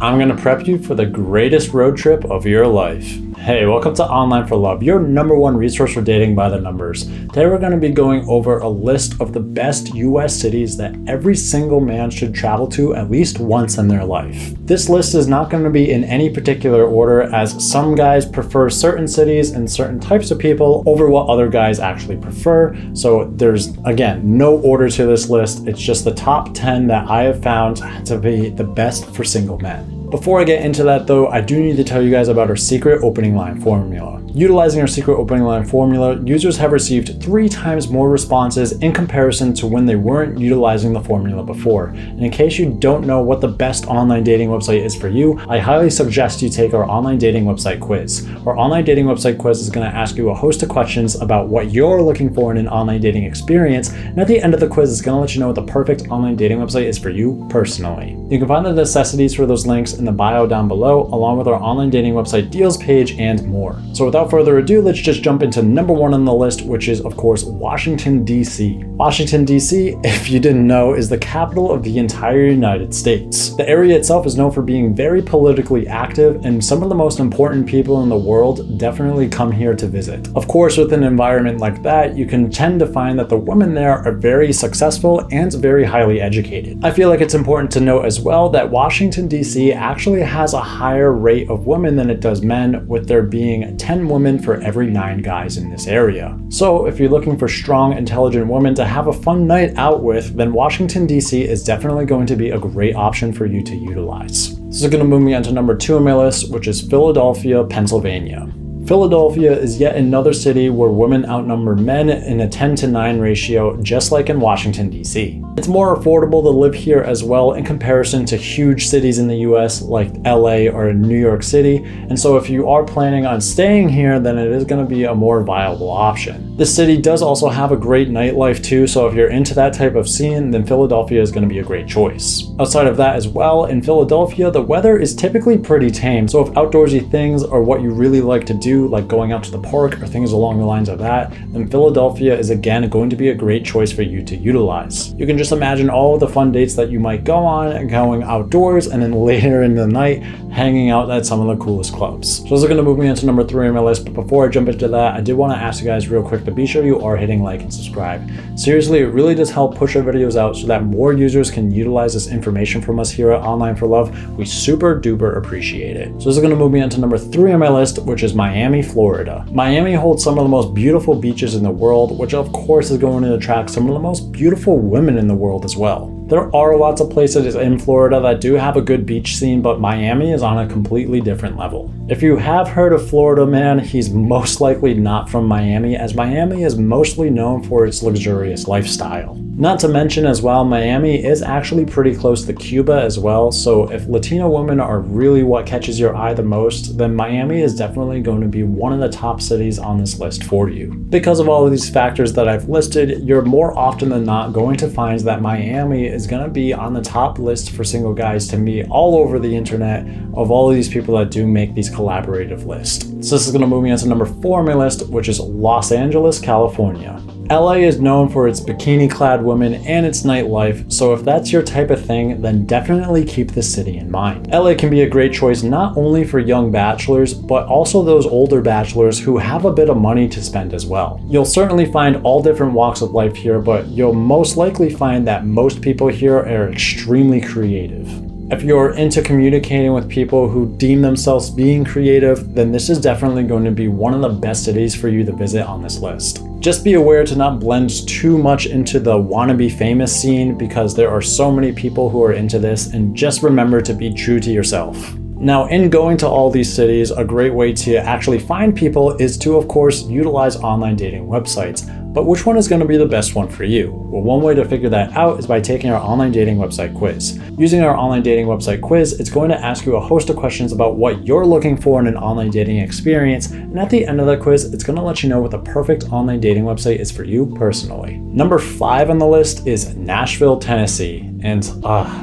I'm gonna prep you for the greatest road trip of your life. Hey, welcome to Online for Love, your #1 resource for dating by the numbers. Today we're going to be going over a list of the best US cities that every single man should travel to at least once in their life. This list is not going to be in any particular order, as some guys prefer certain cities and certain types of people over what other guys actually prefer. So there's, again, no order to this list. It's just the top 10 that I have found to be the best for single men. Before I get into that though, I do need to tell you guys about our secret opening line formula. Utilizing our secret opening line formula, users have received 3 times more responses in comparison to when they weren't utilizing the formula before. And in case you don't know what the best online dating website is for you, I highly suggest you take our online dating website quiz. Our online dating website quiz is going to ask you a host of questions about what you're looking for in an online dating experience, and at the end of the quiz, it's going to let you know what the perfect online dating website is for you personally. You can find the necessities for those links in the bio down below, along with our online dating website deals page and more. So without further ado, let's just jump into #1 on the list, which is of course Washington, D.C. Washington, D.C., if you didn't know, is the capital of the entire United States. The area itself is known for being very politically active, and some of the most important people in the world definitely come here to visit. Of course, with an environment like that, you can tend to find that the women there are very successful and very highly educated. I feel like it's important to note as well that Washington, D.C. actually has a higher rate of women than it does men, with there being 10 women for every 9 guys in this area. So if you're looking for strong, intelligent women to have a fun night out with, then Washington, D.C. is definitely going to be a great option for you to utilize. This is going to move me on to #2 on my list, which is Philadelphia, Pennsylvania. Philadelphia is yet another city where women outnumber men in a 10-to-9 ratio, just like in Washington, D.C. It's more affordable to live here as well in comparison to huge cities in the US like LA or New York City, and so if you are planning on staying here, then it is going to be a more viable option. This city does also have a great nightlife too, so if you're into that type of scene, then Philadelphia is going to be a great choice. Outside of that as well, in Philadelphia, the weather is typically pretty tame, so if outdoorsy things are what you really like to do, like going out to the park or things along the lines of that, then Philadelphia is again going to be a great choice for you to utilize. You can just imagine all of the fun dates that you might go on and going outdoors, and then later in the night hanging out at some of the coolest clubs. So this is going to move me into #3 on my list, but before I jump into that, I did want to ask you guys real quick to be sure you are hitting like and subscribe. Seriously, it really does help push our videos out so that more users can utilize this information from us here at Online for Love. We super duper appreciate it. So this is going to move me into #3 on my list, which is Miami, Florida. Miami holds some of the most beautiful beaches in the world, which of course is going to attract some of the most beautiful women in the world as well. There are lots of places in Florida that do have a good beach scene, but Miami is on a completely different level. If you have heard of Florida Man, he's most likely not from Miami, as Miami is mostly known for its luxurious lifestyle. Not to mention as well, Miami is actually pretty close to Cuba as well, so if Latino women are really what catches your eye the most, then Miami is definitely going to be one of the top cities on this list for you. Because of all of these factors that I've listed, you're more often than not going to find that Miami is going to be on the top list for single guys to meet all over the internet of all of these people that do make these collaborative lists. So this is going to move me on to #4 on my list, which is Los Angeles, California. LA is known for its bikini-clad women and its nightlife, so if that's your type of thing, then definitely keep this city in mind. LA can be a great choice not only for young bachelors, but also those older bachelors who have a bit of money to spend as well. You'll certainly find all different walks of life here, but you'll most likely find that most people here are extremely creative. If you're into communicating with people who deem themselves being creative, then this is definitely going to be one of the best cities for you to visit on this list. Just be aware to not blend too much into the wannabe famous scene, because there are so many people who are into this, and just remember to be true to yourself. Now, in going to all these cities, a great way to actually find people is to, of course, utilize online dating websites. But which one is going to be the best one for you? Well, one way to figure that out is by taking our online dating website quiz. Using our online dating website quiz, it's going to ask you a host of questions about what you're looking for in an online dating experience, and at the end of the quiz, it's going to let you know what the perfect online dating website is for you personally. #5 on the list is Nashville, Tennessee. and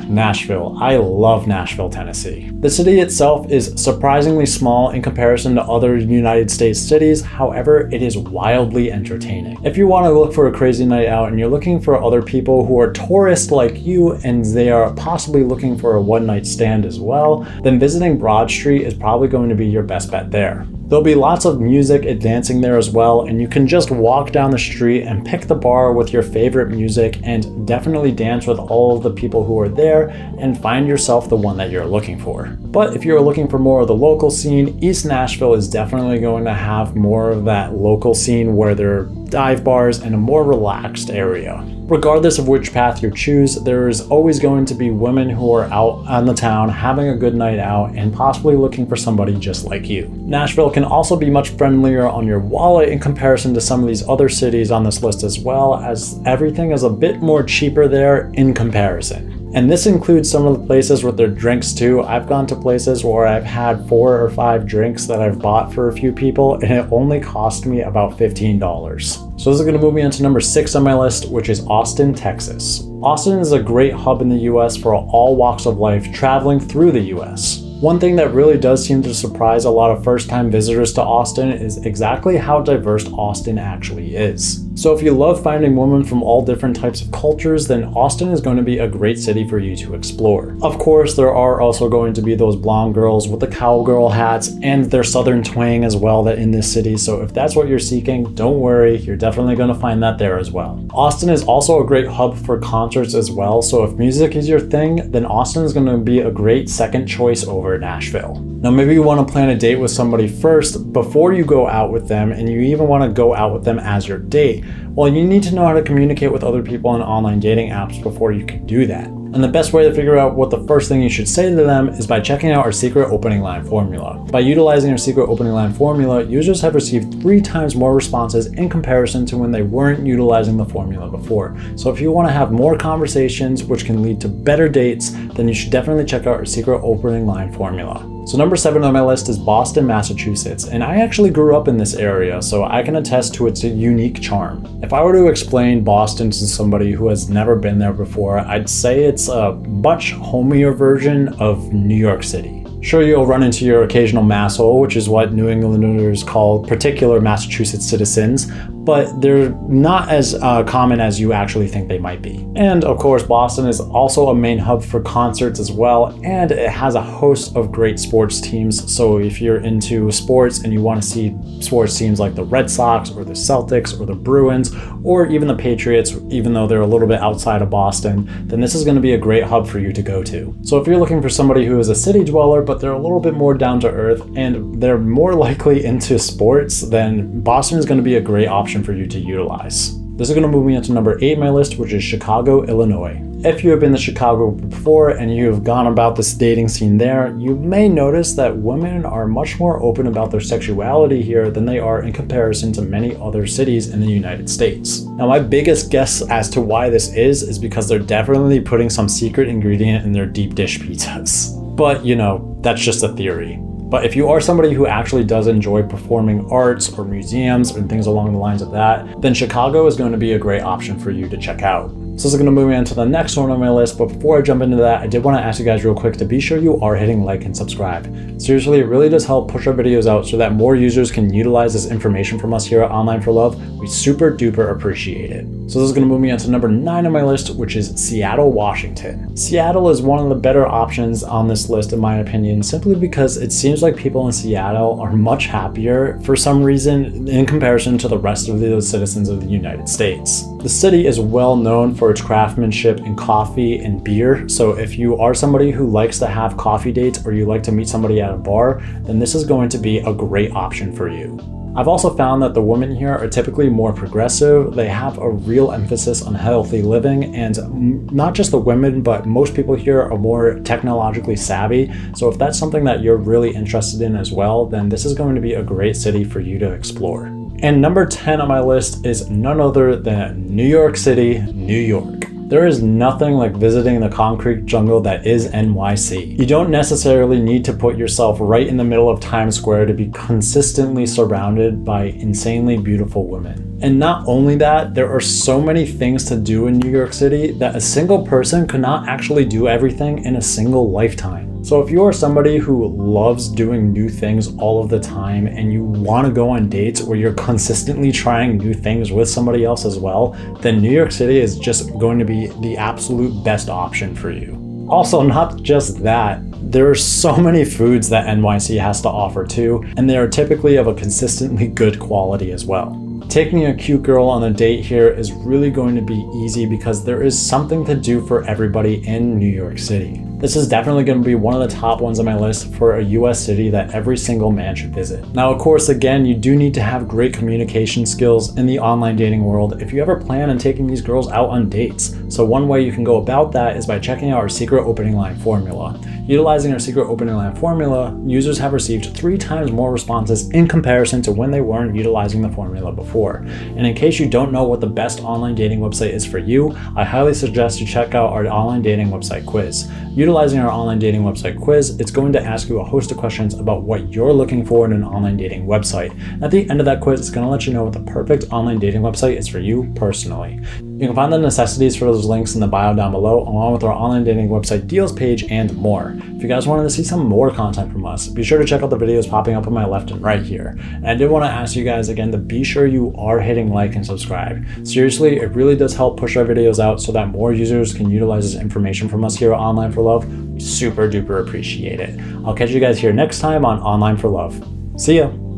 Nashville. I love Nashville, Tennessee. The city itself is surprisingly small in comparison to other United States cities, however, it is wildly entertaining. If you want to look for a crazy night out and you're looking for other people who are tourists like you and they are possibly looking for a one-night stand as well, then visiting Broad Street is probably going to be your best bet there. There'll be lots of music and dancing there as well, and you can just walk down the street and pick the bar with your favorite music and definitely dance with all of the people who are there and find yourself the one that you're looking for. But if you're looking for more of the local scene, East Nashville is definitely going to have more of that local scene where there are dive bars and a more relaxed area. Regardless of which path you choose, there is always going to be women who are out on the town having a good night out and possibly looking for somebody just like you. Nashville can also be much friendlier on your wallet in comparison to some of these other cities on this list as well, as everything is a bit more cheaper there in comparison. And this includes some of the places with their drinks too. I've gone to places where I've had 4 or 5 drinks that I've bought for a few people and it only cost me about $15. So this is going to move me into number 6 on my list, which is Austin, Texas. Austin is a great hub in the US for all walks of life traveling through the US. One thing that really does seem to surprise a lot of first-time visitors to Austin is exactly how diverse Austin actually is. So if you love finding women from all different types of cultures, then Austin is going to be a great city for you to explore. Of course, there are also going to be those blonde girls with the cowgirl hats and their southern twang as well that in this city, so if that's what you're seeking, don't worry, you're definitely going to find that there as well. Austin is also a great hub for concerts as well, so if music is your thing, then Austin is going to be a great second choice over Nashville. Now maybe you want to plan a date with somebody first before you go out with them, and you even want to go out with them as your date. Well, you need to know how to communicate with other people on online dating apps before you can do that. And the best way to figure out what the first thing you should say to them is by checking out our secret opening line formula. By utilizing our secret opening line formula, users have received 3 times more responses in comparison to when they weren't utilizing the formula before. So if you want to have more conversations which can lead to better dates, then you should definitely check out our secret opening line formula. So number 7 on my list is Boston, Massachusetts, and I actually grew up in this area, so I can attest to its unique charm. If I were to explain Boston to somebody who has never been there before, I'd say it's a much homier version of New York City. Sure, you'll run into your occasional masshole, which is what New Englanders call particular Massachusetts citizens, but they're not as common as you actually think they might be. And of course, Boston is also a main hub for concerts as well, and it has a host of great sports teams. So if you're into sports and you want to see sports teams like the Red Sox or the Celtics or the Bruins or even the Patriots, even though they're a little bit outside of Boston, then this is going to be a great hub for you to go to. So if you're looking for somebody who is a city dweller, but they're a little bit more down to earth and they're more likely into sports, then Boston is going to be a great option for you to utilize. This is going to move me into number 8 on my list, which is Chicago, Illinois. If you have been to Chicago before and you have gone about this dating scene there, you may notice that women are much more open about their sexuality here than they are in comparison to many other cities in the United States. Now, my biggest guess as to why this is because they're definitely putting some secret ingredient in their deep dish pizzas. But, you know, that's just a theory. But if you are somebody who actually does enjoy performing arts or museums and things along the lines of that, then Chicago is going to be a great option for you to check out. So this is going to move me on to the next one on my list, but before I jump into that, I did want to ask you guys real quick to be sure you are hitting like and subscribe. Seriously, it really does help push our videos out so that more users can utilize this information from us here at Online for Love. We super duper appreciate it. So this is going to move me on to number 9 on my list, which is Seattle, Washington. Seattle is one of the better options on this list in my opinion, simply because it seems like people in Seattle are much happier for some reason in comparison to the rest of the citizens of the United States. The city is well known for its craftsmanship in coffee and beer, so if you are somebody who likes to have coffee dates or you like to meet somebody at a bar, then this is going to be a great option for you. I've also found that the women here are typically more progressive. They have a real emphasis on healthy living, and not just the women, but most people here are more technologically savvy. So if that's something that you're really interested in as well, then this is going to be a great city for you to explore. And number 10 on my list is none other than New York City, New York. There is nothing like visiting the concrete jungle that is NYC. You don't necessarily need to put yourself right in the middle of Times Square to be consistently surrounded by insanely beautiful women. And not only that, there are so many things to do in New York City that a single person could not actually do everything in a single lifetime. So if you are somebody who loves doing new things all of the time and you want to go on dates where you're consistently trying new things with somebody else as well, then New York City is just going to be the absolute best option for you. Also, not just that, there are so many foods that NYC has to offer too, and they are typically of a consistently good quality as well. Taking a cute girl on a date here is really going to be easy because there is something to do for everybody in New York City. This is definitely going to be one of the top ones on my list for a US city that every single man should visit. Now, of course, again, you do need to have great communication skills in the online dating world if you ever plan on taking these girls out on dates. So one way you can go about that is by checking out our secret opening line formula. Utilizing our secret opening line formula, users have received 3 times more responses in comparison to when they weren't utilizing the formula before. And in case you don't know what the best online dating website is for you, I highly suggest you check out our online dating website quiz. Utilizing our online dating website quiz, it's going to ask you a host of questions about what you're looking for in an online dating website. And at the end of that quiz, it's going to let you know what the perfect online dating website is for you personally. You can find the necessities for those links in the bio down below, along with our online dating website deals page and more. If you guys wanted to see some more content from us, be sure to check out the videos popping up on my left and right here. And I did want to ask you guys again to be sure you are hitting like and subscribe. Seriously, it really does help push our videos out so that more users can utilize this information from us here at Online for Love. Super duper appreciate it. I'll catch you guys here next time on Online for Love. See ya.